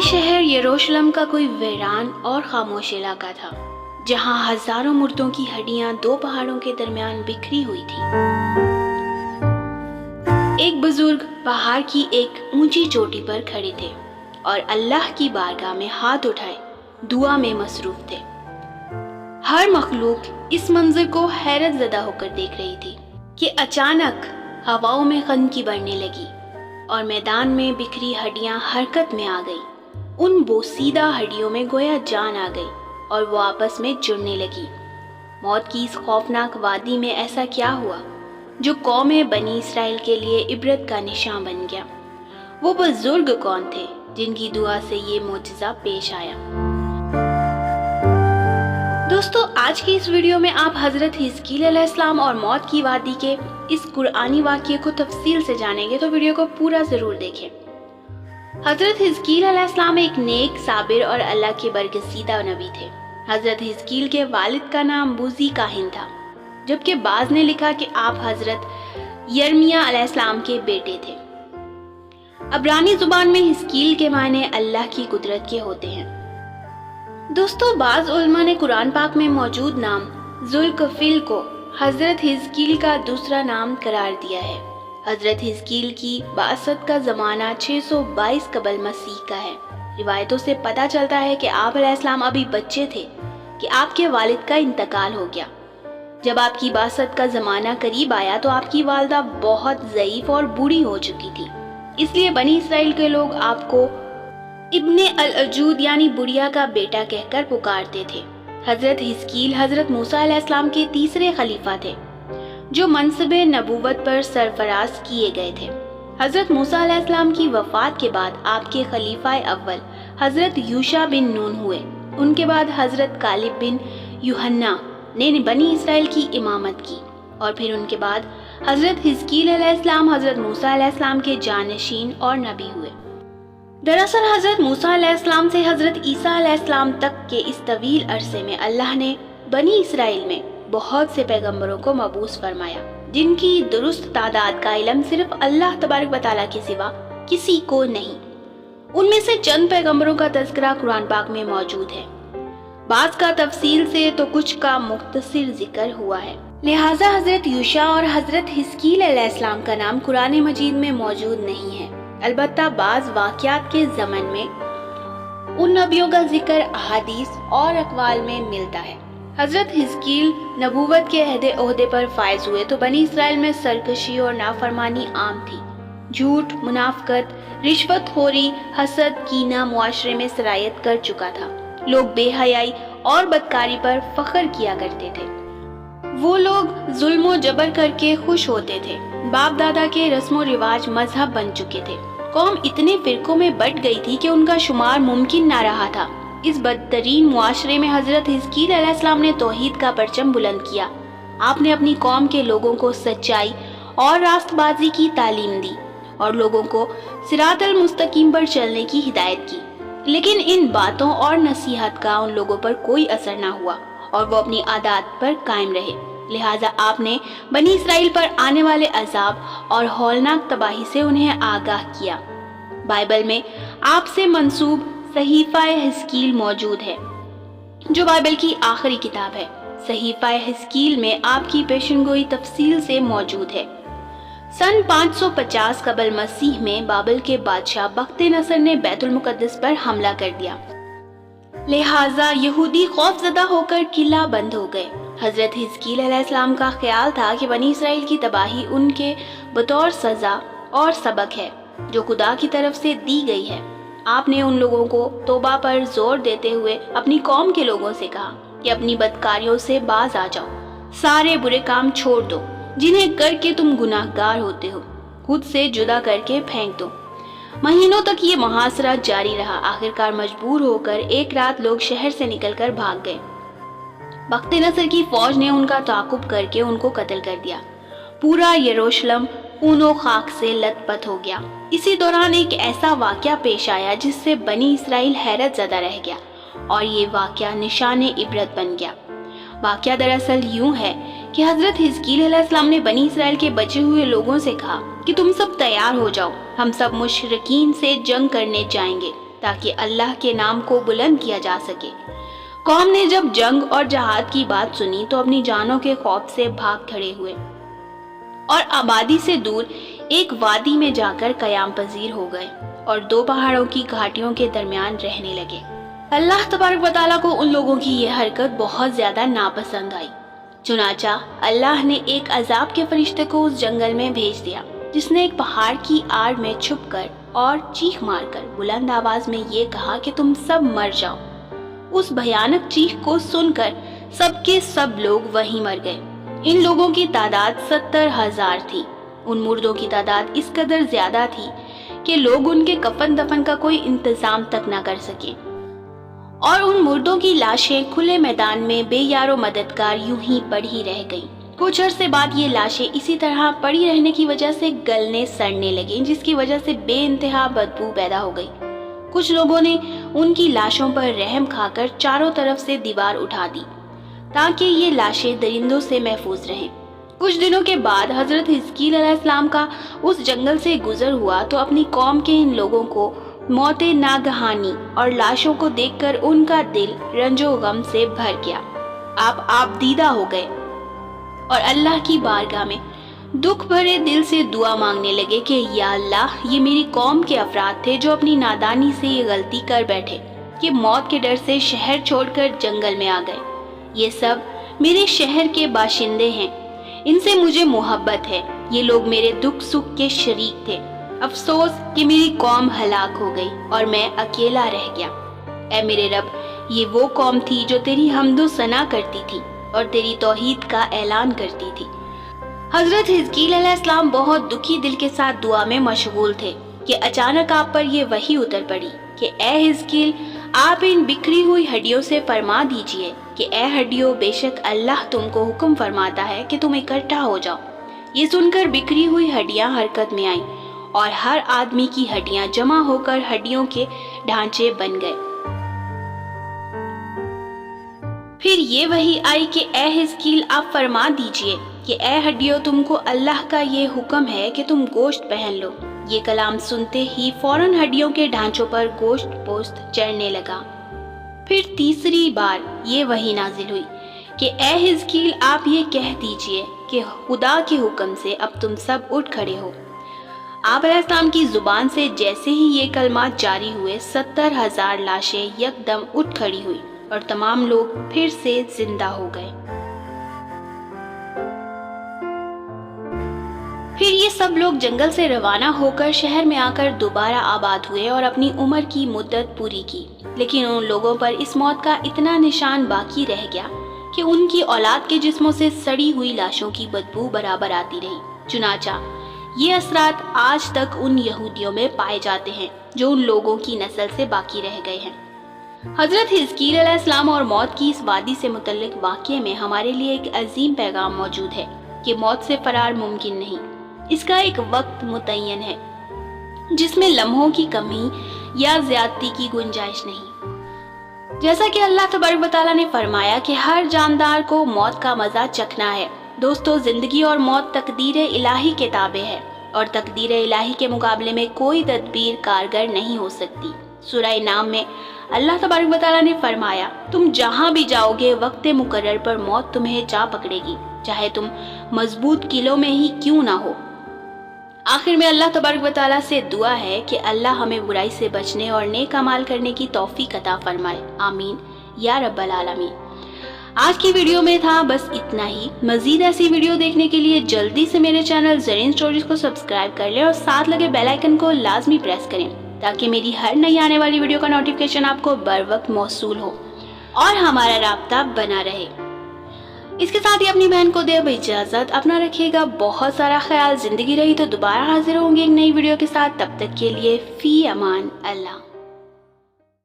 शहर यरूशलेम का कोई वीरान और खामोश इलाका था, जहां हजारों मुर्दों की हड्डियां दो पहाड़ों के दरमियान बिखरी हुई थी। एक बुजुर्ग पहाड़ की एक ऊंची चोटी पर खड़े थे और अल्लाह की बारगाह में हाथ उठाए दुआ में मसरूफ थे। हर मखलूक इस मंजर को हैरत ज़दा होकर देख रही थी कि अचानक हवाओं में खनकी बढ़ने लगी और मैदान में बिखरी हड्डियां हरकत में आ गई। उन बोसीदा हड्डियों में गोया जान आ गई और वो आपस में जुड़ने लगी। मौत की इस खौफनाक वादी में ऐसा क्या हुआ जो कौम बनी इसराइल के लिए इबरत का निशान बन गया? वो बुजुर्ग कौन थे जिनकी दुआ से ये मोजज़ा पेश आया? दोस्तों, आज की इस वीडियो में आप हज़रत हिजकील अलैहिस्सलाम और मौत की वादी के इस कुरानी वाक़ये को तफसील से जानेंगे, तो वीडियो को पूरा ज़रूर देखें। हज़रत हिजकील अलैहिस्सलाम एक नेक, साबिर और अल्लाह के बरगज़ीदा नबी थे। हज़रत हिजकील के वालिद का नाम बुज़ी काहिन था, जबकि बाज़ ने लिखा कि आप हज़रत यर्मिया अलैहिस्सलाम के बेटे थे। अब्रानी ज़ुबान में हिजकील के माने अल्लाह की कुदरत के होते हैं। दोस्तों, बाज़ उलमा ने कुरान पाक में मौजूद नाम ज़ुल्कफ़िल को हज़रत हिजकील का दूसरा नाम करार दिया है। हज़रत हिजकील की बासत का ज़माना 622 कबल मसीह का है। रिवायतों से पता चलता है कि आप अलैहिस्सलाम अभी बच्चे थे कि आपके वालिद का इंतकाल हो गया। जब आपकी बासत का ज़माना करीब आया तो आपकी वालदा बहुत ज़ईफ़ और बूढ़ी हो चुकी थी। इसलिए बनी इसराइल के लोग आपको इब्ने अल-अजूद यानी बुढ़िया का बेटा कहकर पुकारते थे। हज़रत हिजकील हज़रत मूसा अलैहिस्सलाम के तीसरे खलीफा थे जो मनसबे नबूवत पर सरफराज किए गए थे। हज़रत मूसा अलैहिस्सलाम की वफ़ात के बाद आपके खलीफा अव्वल हज़रत यूशा बिन नून हुए। उनके बाद हज़रत कालिब बिन यूहन्ना ने बनी इसराइल की इमामत की और फिर उनके बाद हज़रत हिजकील अलैहिस्सलाम हज़रत मूसा अलैहिस्सलाम के जानशीन और नबी हुए। दरअसल हज़रत मूसा अलैहिस्सलाम से हज़रत ईसा अलैहिस्सलाम तक के इस तवील अरसे में अल्लाह ने बनी इसराइल में बहुत से पैगंबरों को मबूस फरमाया, जिनकी दुरुस्त तादाद का इल्म सिर्फ अल्लाह तबारक व तआला के सिवा किसी को नहीं। उनमें से चंद पैगंबरों का तज़किरा कुरान पाक में मौजूद है। बाज़ का तफसील से तो कुछ का मुख्तसर जिक्र हुआ है। लिहाजा हज़रत यूशा और हज़रत हिजकील अलैहिस्सलाम का नाम कुरान मजीद में मौजूद नहीं है। अलबत्ता बाज़ वाक़यात के ज़मन में उन नबियों का जिक्र अहादीस और अक़वाल में मिलता है। हज़रत हिजकील नबूवत के ओहदे पर फायज हुए तो बनी इसराइल में सरकशी और नाफरमानी आम थी। झूठ, मुनाफ़क़त, रिश्वतखोरी, हसद, कीना मुआशरे में सरायत कर चुका था। लोग बेहयाई और बदकारी पर फ़ख्र किया करते थे। वो लोग जुल्म व जबर करके खुश होते थे। बाप दादा के रस्म व रिवाज मजहब बन चुके थे। कौम इतने फ़िरकों में बट गई थी कि उनका शुमार मुमकिन ना रहा था। इस बदतरीन मुआशरे में हज़रत हिजकील अलैहिस्सलाम ने तौहीद का परचम बुलंद किया। आपने अपनी कौम के लोगों को सच्चाई और रास्तबाजी की तालीम दी और लोगों को सिरातल मुस्तकीम पर चलने की हिदायत की। लेकिन इन बातों और नसीहत का उन लोगों पर कोई असर ना हुआ और वो अपनी आदत पर कायम रहे। लिहाजा आपने बनी इसराइल पर आने वाले अजाब और हौलनाक तबाही से उन्हें आगाह किया। बाइबल में आपसे मंसूब सहीफ़ा हिजकील मौजूद है, जो बाइबल की आखिरी किताब है। सहीफ़ा हिजकील में आपकी पेशनगोई तफसील से मौजूद है। सन 550 कबल मसीह में बाबिल के बादशाह बख्त नसर ने बैतुल मुक़द्दस पर हमला कर दिया। लिहाजा यहूदी खौफज़दा होकर किला बंद हो गए। हज़रत हिजकील अलैहिस्सलाम का ख्याल था कि बनी इसराइल की तबाही उनके बतौर सज़ा और सबक है जो खुदा की तरफ से दी गई है। आपने उन लोगों को तौबा पर जोर देते हुए अपनी कौम के लोगों से कहा कि अपनी बदकारियों से बाज आ जाओ, सारे बुरे काम छोड़ दो जिन्हें करके तुम गुनाहगार होते हो, खुद से जुदा करके फेंक दो। महीनों तक ये मुहासरा जारी रहा। आखिरकार मजबूर होकर एक रात लोग शहर से निकलकर भाग गए। बख्त नसर की फौज ने उनका ताक़ुब करके उनको कत्ल कर दिया। पूरा यरूशलेम खूनो खाक से लथपथ हो गया। इसी दौरान एक ऐसा वाक़या पेश आया जिससे बनी इसराइल हैरत ज़दा रह गया और ये वाक़या निशाने इबरत बन गया। वाक़या दरअसल यूँ है कि हज़रत हिजकील अलैहिस्सलाम ने बनी इसराइल के बचे हुए लोगों से कहा कि तुम सब तैयार हो जाओ, हम सब मुशरिकीन से जंग करने जाएंगे। تاکہ اللہ کے نام کو بلند کیا جا سکے۔ قوم نے جب جنگ اور جہاد کی بات سنی تو اپنی جانوں کے خوف سے بھاگ کھڑے ہوئے اور آبادی سے دور ایک وادی میں جا کر قیام پذیر ہو گئے اور دو پہاڑوں کی گھاٹیوں کے درمیان رہنے لگے۔ اللہ تبارک و تعالیٰ کو ان لوگوں کی یہ حرکت بہت زیادہ ناپسند آئی، چنانچہ اللہ نے ایک عذاب کے فرشتے کو اس جنگل میں بھیج دیا، جس نے ایک پہاڑ کی آڑ میں چھپ کر اور چیخ مار کر بلند آواز میں یہ کہا کہ تم سب مر جاؤ۔ اس بھیانک چیخ کو سن کر سب کے سب لوگ وہیں مر گئے۔ ان لوگوں کی تعداد 70,000 تھی۔ ان مردوں کی تعداد اس قدر زیادہ تھی کہ لوگ ان کے کفن دفن کا کوئی انتظام تک نہ کر سکے، اور ان مردوں کی لاشیں کھلے میدان میں بے یار و مددگار یوں ہی پڑی رہ گئیں۔ کچھ عرصے بعد یہ لاشیں اسی طرح پڑی رہنے کی وجہ سے گلنے سڑنے لگیں، جس کی وجہ سے بے انتہا بدبو پیدا ہو گئی۔ کچھ لوگوں نے ان کی لاشوں پر رحم کھا کر چاروں طرف سے دیوار اٹھا دی تاکہ یہ لاشیں درندوں سے محفوظ رہیں۔ کچھ دنوں کے بعد حضرت حزقیل علیہ السلام کا اس جنگل سے گزر ہوا تو اپنی قوم کے ان لوگوں کو موت ناگہانی اور لاشوں کو دیکھ کر ان کا دل رنج و غم سے بھر گیا۔ آپ دیدہ ہو گئے اور اللہ کی بارگاہ میں دکھ بھرے دل سے دعا مانگنے لگے کہ یا اللہ، یہ میری قوم کے افراد تھے جو اپنی نادانی سے یہ غلطی کر بیٹھے کہ موت کے ڈر سے شہر چھوڑ کر جنگل میں آ گئے۔ یہ سب میرے شہر کے باشندے ہیں، ان سے مجھے محبت ہے، یہ لوگ میرے دکھ سکھ کے شریک تھے۔ افسوس کہ میری قوم ہلاک ہو گئی اور میں اکیلا رہ گیا۔ اے میرے رب، یہ وہ قوم تھی جو تیری حمد و ثنا کرتی تھی اور تیری توحید کا اعلان کرتی تھی۔ حضرت حزقیل علیہ السلام بہت دکھی دل کے ساتھ دعا میں مشغول تھے کہ اچانک آپ پر یہ وحی اتر پڑی کہ اے حزقیل، آپ ان بکھری ہوئی ہڈیوں سے فرما دیجئے کہ اے ہڈیوں، بے شک اللہ تم کو حکم فرماتا ہے کہ تم اکٹھا ہو جاؤ۔ یہ سن کر بکھری ہوئی ہڈیاں حرکت میں آئیں اور ہر آدمی کی ہڈیاں جمع ہو کر ہڈیوں کے ڈھانچے بن گئے۔ پھر یہ وحی آئی کہ اے حزقیل، آپ فرما دیجئے کہ اے ہڈیوں، تم کو اللہ کا یہ حکم ہے کہ تم گوشت پہن لو۔ یہ کلام سنتے ہی فوراً ہڈیوں کے ڈھانچوں پر گوشت پوست چڑھنے لگا۔ پھر تیسری بار یہ وحی نازل ہوئی کہ اے حزقیل، آپ یہ کہہ دیجئے کہ خدا کے حکم سے اب تم سب اٹھ کھڑے ہو۔ آپ علیہ السلام کی زبان سے جیسے ہی یہ کلمات جاری ہوئے، 70,000 لاشیں یکدم اٹھ کھڑی ہوئی اور تمام لوگ پھر سے زندہ ہو گئے۔ پھر یہ سب لوگ جنگل سے روانہ ہو کر شہر میں آ کر دوبارہ آباد ہوئے اور اپنی عمر کی مدت پوری کی، لیکن ان لوگوں پر اس موت کا اتنا نشان باقی رہ گیا کہ ان کی اولاد کے جسموں سے سڑی ہوئی لاشوں کی بدبو برابر آتی رہی۔ چنانچہ یہ اثرات آج تک ان یہودیوں میں پائے جاتے ہیں جو ان لوگوں کی نسل سے باقی رہ گئے ہیں۔ حضرت حزقیل علیہ السلام اور موت کی اس وادی سے متعلق واقعے میں ہمارے لیے ایک عظیم پیغام موجود ہے کہ موت سے فرار ممکن نہیں۔ اس کا ایک وقت متعین ہے جس میں لمحوں کی کمی یا زیادتی کی گنجائش نہیں۔ جیسا کہ اللہ تبارک و تعالیٰ نے فرمایا کہ ہر جاندار کو موت کا مزہ چکھنا ہے۔ دوستو، زندگی اور موت تقدیر الہی کے تابع ہے اور تقدیر الہی کے مقابلے میں کوئی تدبیر کارگر نہیں ہو سکتی۔ سورہ نام میں اللہ تبارک و تعالیٰ نے فرمایا، تم جہاں بھی جاؤ گے وقت مقرر پر موت تمہیں جا پکڑے گی، چاہے تم مضبوط قلعوں میں ہی کیوں نہ ہو۔ آخر میں اللہ تبارک و تعالیٰ سے دعا ہے کہ اللہ ہمیں برائی سے بچنے اور نیک اعمال کرنے کی توفیق عطا فرمائے، آمین یا رب العالمین۔ آج کی ویڈیو میں تھا بس اتنا ہی۔ مزید ایسی ویڈیو دیکھنے کے لیے جلدی سے میرے چینل زرین سٹوریز کو سبسکرائب کر لیں اور ساتھ لگے بیل آئیکن کو لازمی پریس کریں تاکہ میری ہر نئی آنے والی ویڈیو کا نوٹیفیکیشن آپ کو بر وقت موصول ہو اور ہمارا رابطہ بنا رہے۔ اس کے ساتھ ہی اپنی بہن کو دے اب اجازت، اپنا رکھیے گا بہت سارا خیال۔ زندگی رہی تو دوبارہ حاضر ہوں گے ایک نئی ویڈیو کے ساتھ، تب تک کے لیے فی امان اللہ۔